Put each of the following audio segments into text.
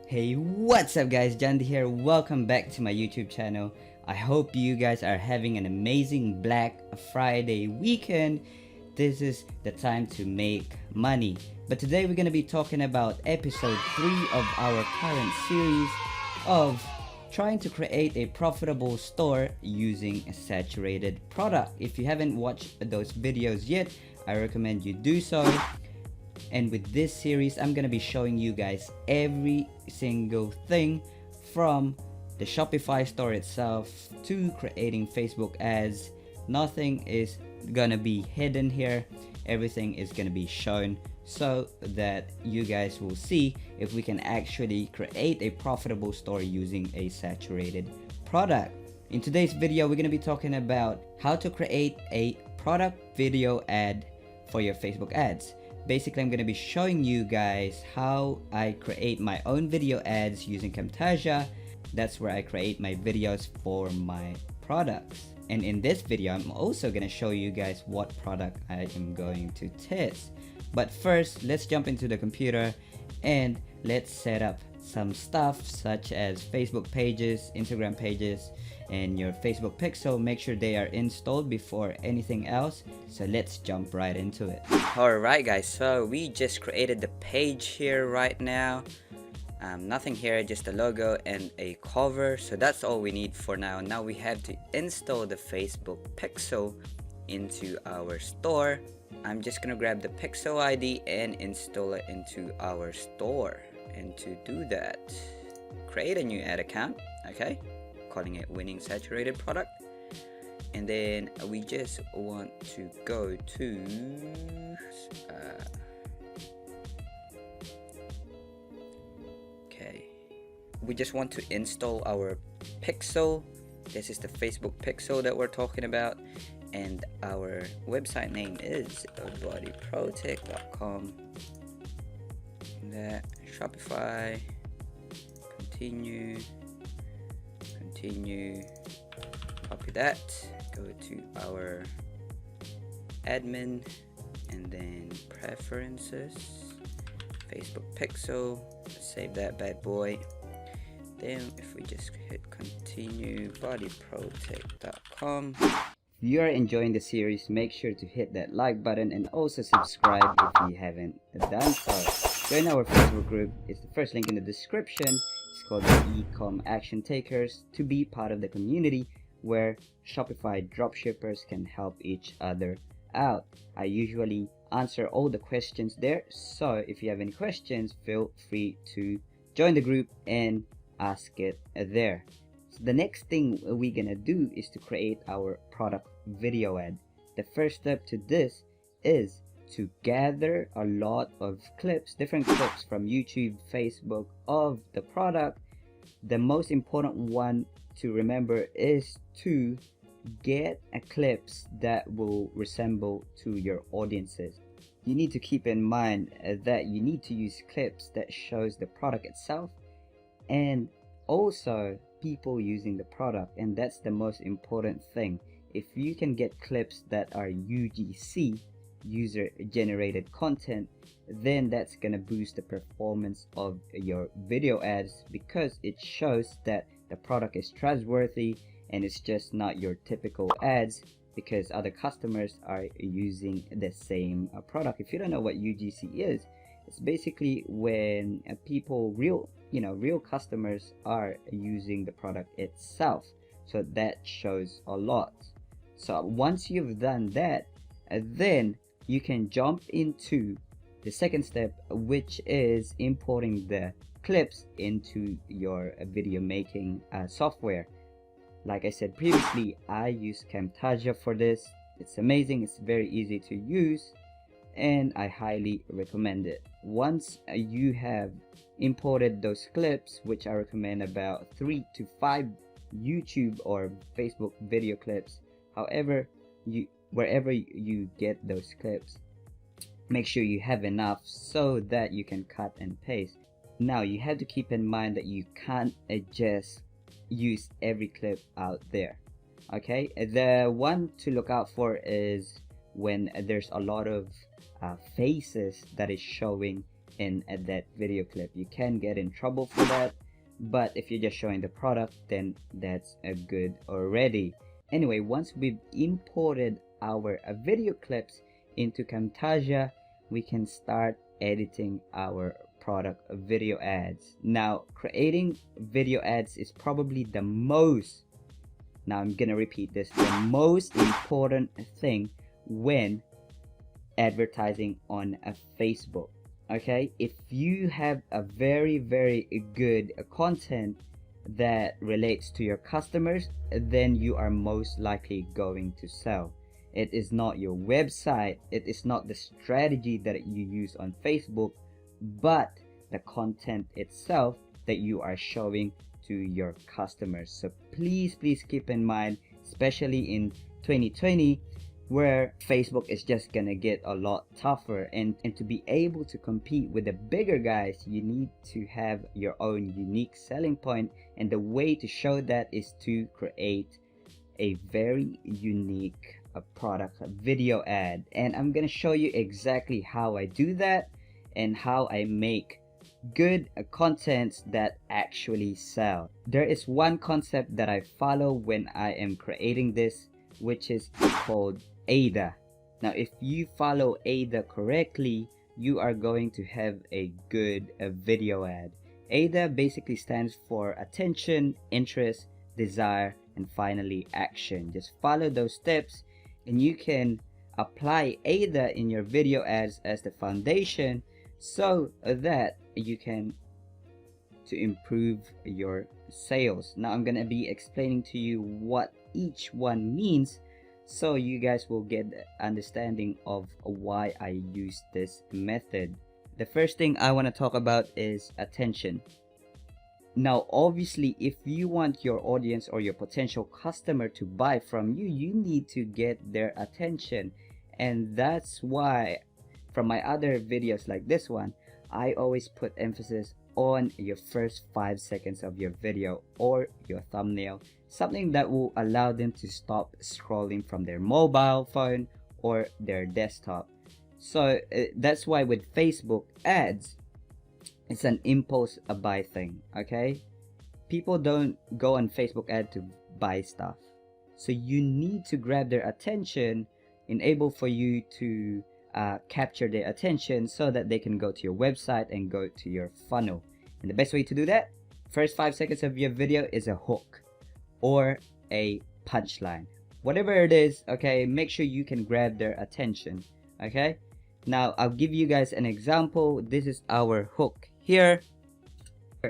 Hey, what's up guys, Jandy here. Welcome back to my YouTube channel. I hope you guys are having an amazing Black Friday weekend. This is the time to make money. But today we're going to be talking about episode 3 of our current series of trying to create a profitable store using a saturated product. If you haven't watched those videos yet, I recommend you do so. And with this series, I'm gonna be showing you guys every single thing from the Shopify store itself to creating Facebook ads. Nothing is gonna be hidden here. Everything is gonna be shown so that you guys will see if we can actually create a profitable store using a saturated product. In today's video, we're gonna be talking about how to create a product video ad for your Facebook ads. Basically, I'm going to be showing you guys how I create my own video ads using Camtasia. That's where I create my videos for my products. And in this video, I'm also going to show you guys what product I am going to test. But first, let's jump into the computer and let's set up some stuff such as Facebook pages, Instagram pages, and your Facebook pixel. Make sure they are installed before anything else. So let's jump right into it. Alright guys, so we just created the page here right now. Nothing here, just a logo and a cover. So that's all we need for now. Now we have to install the Facebook pixel into our store. I'm just gonna grab the pixel ID and install it into our store. And to do that, create a new ad account, okay, calling it winning saturated product. And then we just want to go to we just want to install our pixel. This is the Facebook pixel that we're talking about, and our website name is bodyprotect.com. that Shopify, continue, copy that, go to our admin and then preferences, Facebook pixel, save that bad boy. Then if we just hit continue, bodyprotect.com. If you are enjoying the series, make sure to hit that like button and also subscribe if you haven't done so. Join our Facebook group. It's the first link in the description. It's called the Ecom Action Takers, to be part of the community where Shopify dropshippers can help each other out. I usually answer all the questions there, so if you have any questions, feel free to join the group and ask it there. So the next thing we're gonna do is to create our product video ad. The first step to this is to gather a lot of clips, different clips from YouTube, Facebook of the product. The most important one to remember is to get clips that will resemble to your audiences. You need to keep in mind that you need to use clips that shows the product itself and also people using the product, and that's the most important thing. If you can get clips that are UGC, user generated content, then that's gonna boost the performance of your video ads because it shows that the product is trustworthy and it's just not your typical ads because other customers are using the same product. If you don't know what UGC is, it's basically when people, real customers are using the product itself. So that shows a lot. So once you've done that, then you can jump into the second step, which is importing the clips into your video making software. Like I said previously, I use Camtasia for this. It's amazing, it's very easy to use, and I highly recommend it. Once you have imported those clips, which I recommend about 3 to 5 YouTube or Facebook video clips, wherever you get those clips, make sure you have enough so that you can cut and paste. Now you have to keep in mind that you can't just use every clip out there, okay? The one to look out for is when there's a lot of faces that is showing in that video clip. You can get in trouble for that, but if you're just showing the product, then that's a good already. Anyway, once we've imported our video clips into Camtasia, we can start editing our product video ads. Now, creating video ads is probably the most, now I'm gonna repeat this, the most important thing when advertising on a Facebook. Okay, if you have a very good content that relates to your customers, then you are most likely going to sell. It is not your website, it is not the strategy that you use on Facebook, but the content itself that you are showing to your customers. So please keep in mind, especially in 2020, where Facebook is just gonna get a lot tougher, and to be able to compete with the bigger guys, you need to have your own unique selling point, and the way to show that is to create a very unique product video ad. And I'm gonna show you exactly how I do that and how I make good contents that actually sell. There is one concept that I follow when I am creating this, which is called AIDA. Now, if you follow AIDA correctly, you are going to have a good video ad. AIDA basically stands for attention, interest, desire, and finally action. Just follow those steps and you can apply AIDA in your video ads as the foundation, so that you can to improve your sales. Now I'm gonna be explaining to you what each one means, so you guys will get the understanding of why I use this method. The first thing I want to talk about is attention. Now obviously, if you want your audience or your potential customer to buy from you, you need to get their attention. And that's why from my other videos like this one, I always put emphasis on your first 5 seconds of your video or your thumbnail, something that will allow them to stop scrolling from their mobile phone or their desktop. So that's why with Facebook ads, it's an impulse buy thing. Okay, people don't go on Facebook ad to buy stuff, so you need to grab their attention, enable for you to capture their attention so that they can go to your website and go to your funnel. And the best way to do that, first 5 seconds of your video is a hook or a punchline, whatever it is. Okay, make sure you can grab their attention. Okay, now I'll give you guys an example. This is our hook here.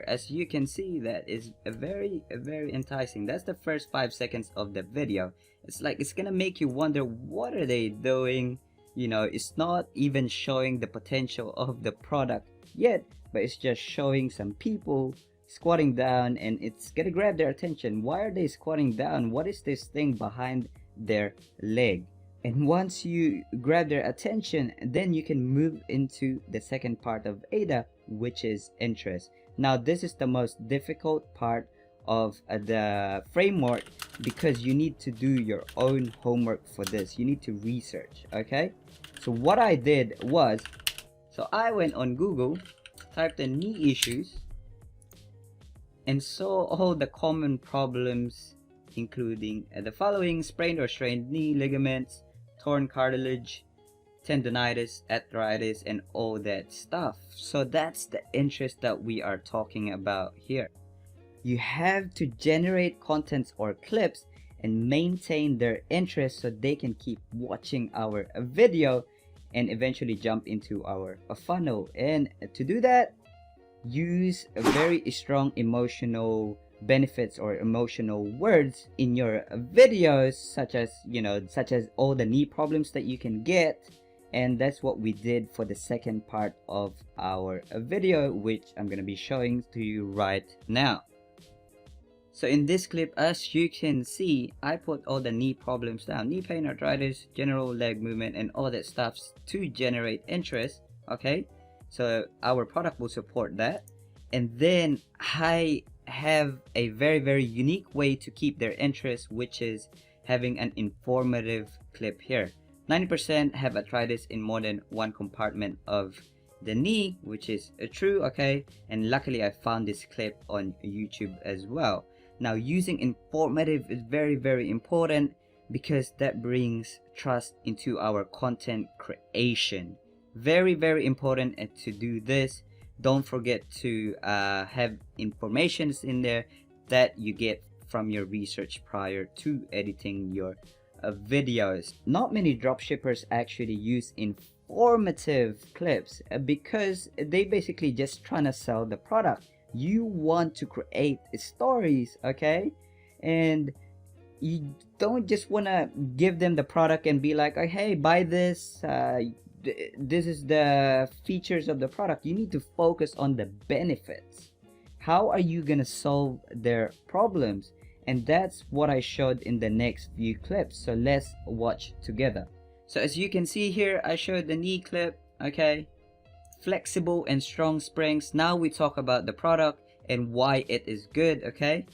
As you can see, that is a very enticing. That's the first 5 seconds of the video. It's like it's gonna make you wonder, what are they doing? You know, it's not even showing the potential of the product yet, but it's just showing some people squatting down, and it's gonna grab their attention. Why are they squatting down? What is this thing behind their leg? And once you grab their attention, then you can move into the second part of AIDA, which is interest. Now this is the most difficult part of the framework, because you need to do your own homework for this. You need to research. Okay, so what I did was, so I went on Google, typed in knee issues, and saw all the common problems, including the following: sprained or strained knee ligaments, torn cartilage, tendonitis, arthritis, and all that stuff. So that's the interest that we are talking about here. You have to generate contents or clips and maintain their interest so they can keep watching our video and eventually jump into our funnel. And to do that, use a very strong emotional benefits or emotional words in your videos, such as, you know, such as all the knee problems that you can get. And that's what we did for the second part of our video, which I'm going to be showing to you right now. So in this clip, as you can see, I put all the knee problems down: knee pain, arthritis, general leg movement, and all that stuff to generate interest. Okay, so our product will support that. And then I have a very unique way to keep their interest, which is having an informative clip here. 90% have arthritis in more than one compartment of the knee, which is true, okay? And luckily I found this clip on YouTube as well. Now, using informative is very important because that brings trust into our content creation. Very important to do this. Don't forget to have informations in there that you get from your research prior to editing your videos. Not many dropshippers actually use informative clips because they basically just trying to sell the product. You want to create stories, okay? And you don't just want to give them the product and be like, oh, hey, buy this, this is the features of the product. You need to focus on the benefits. How are you gonna solve their problems? And that's what I showed in the next few clips, so let's watch together. So as you can see here, I showed the knee clip, okay? Flexible and strong springs. Now we talk about the product and why it is good, okay?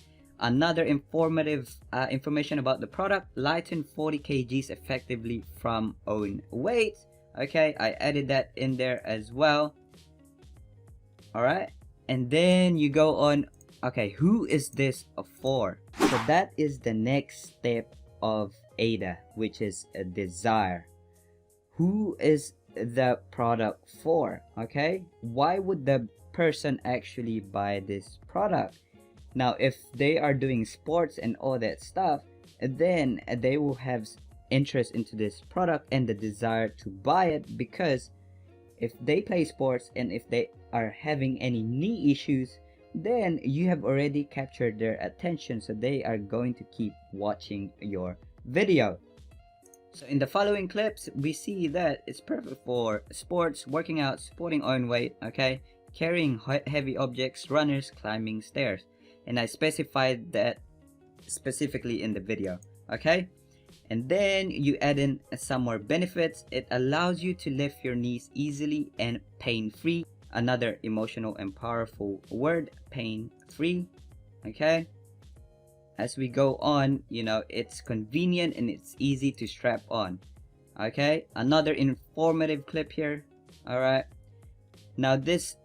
Another informative information about the product: lighten 40 kgs effectively from own weight. Okay, I added that in there as well. All right, and then you go on, okay, who is this for? So that is the next step of AIDA, which is a desire. Who is the product for? Okay, why would the person actually buy this product? Now, if they are doing sports and all that stuff, then they will have interest into this product and the desire to buy it, because if they play sports and if they are having any knee issues, then you have already captured their attention, so they are going to keep watching your video. So in the following clips, we see that it's perfect for sports, working out, supporting own weight, okay, carrying heavy objects, runners, climbing stairs. And I specified that specifically in the video, okay? And then you add in some more benefits. It allows you to lift your knees easily and pain-free. Another emotional and powerful word, pain-free, okay? As we go on, you know, it's convenient and it's easy to strap on, okay? Another informative clip here, all right? Now this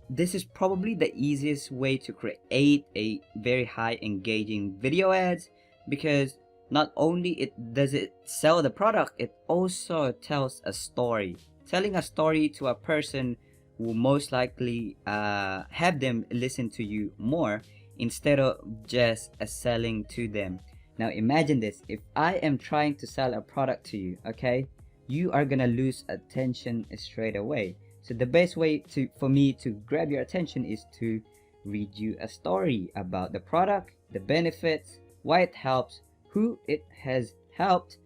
is probably the easiest way to create a very high engaging video ads, because not only does it sell the product, it also tells a story. Telling a story to a person will most likely have them listen to you more instead of just selling to them. Now imagine this: if I am trying to sell a product to you, okay, you are gonna lose attention straight away. So the best way for me to grab your attention is to read you a story about the product, the benefits, why it helps, who it has helped,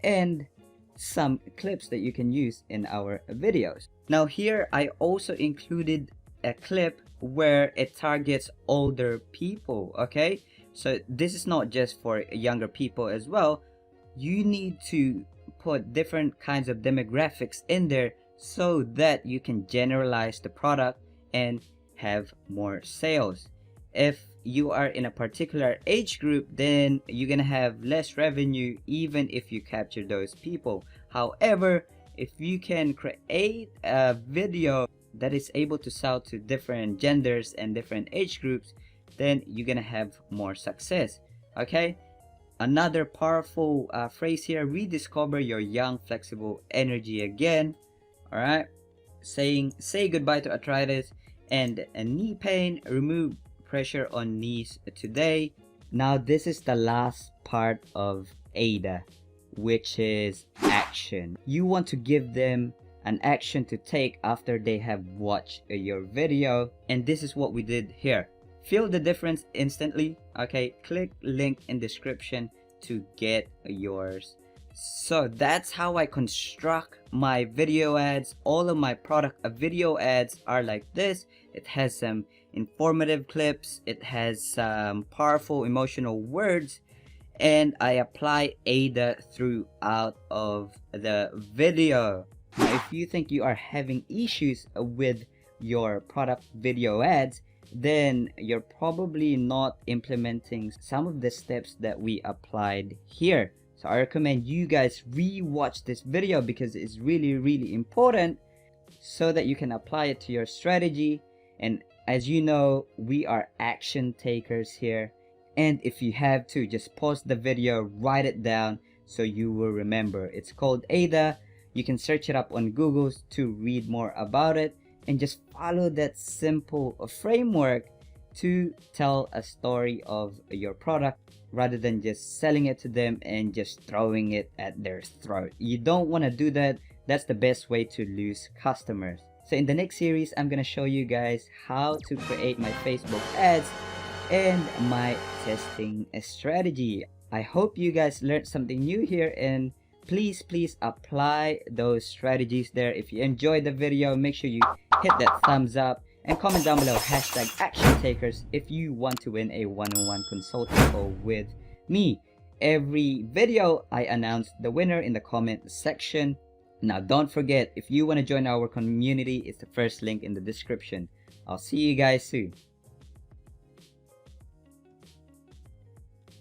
and some clips that you can use in our videos. Now here I also included a clip where it targets older people, okay? So this is not just for younger people as well. You need to put different kinds of demographics in there so that you can generalize the product and have more sales. If you are in a particular age group, then you're gonna have less revenue even if you capture those people. However, if you can create a video that is able to sell to different genders and different age groups, then you're gonna have more success, okay? Another powerful phrase here: rediscover your young flexible energy again. All right, say goodbye to arthritis and knee pain. Remove pressure on knees today. Now this is the last part of AIDA, which is action. You want to give them an action to take after they have watched your video, and this is what we did here. Feel the difference instantly, okay? Click link in description to get yours. So that's how I construct my video ads. All of my product video ads are like this. It has some informative clips, it has some powerful emotional words, and I apply AIDA throughout of the video. Now, if you think you are having issues with your product video ads, then you're probably not implementing some of the steps that we applied here. So I recommend you guys re-watch this video because it's really important. so that you can apply it to your strategy. And as you know, we are action takers here. And if you have to, just pause the video, write it down so you will remember. It's called ADA. You can search it up on Google to read more about it, and just follow that simple framework to tell a story of your product rather than just selling it to them and just throwing it at their throat. You don't want to do that. That's the best way to lose customers. So in the next series, I'm gonna show you guys how to create my Facebook ads and my testing strategy. I hope you guys learned something new here, and please apply those strategies there. If you enjoyed the video, make sure you hit that thumbs up and comment down below #ActionTakers if you want to win a one-on-one consulting call with me. Every video I announce the winner in the comment section. Now don't forget, if you want to join our community, it's the first link in the description. I'll see you guys soon.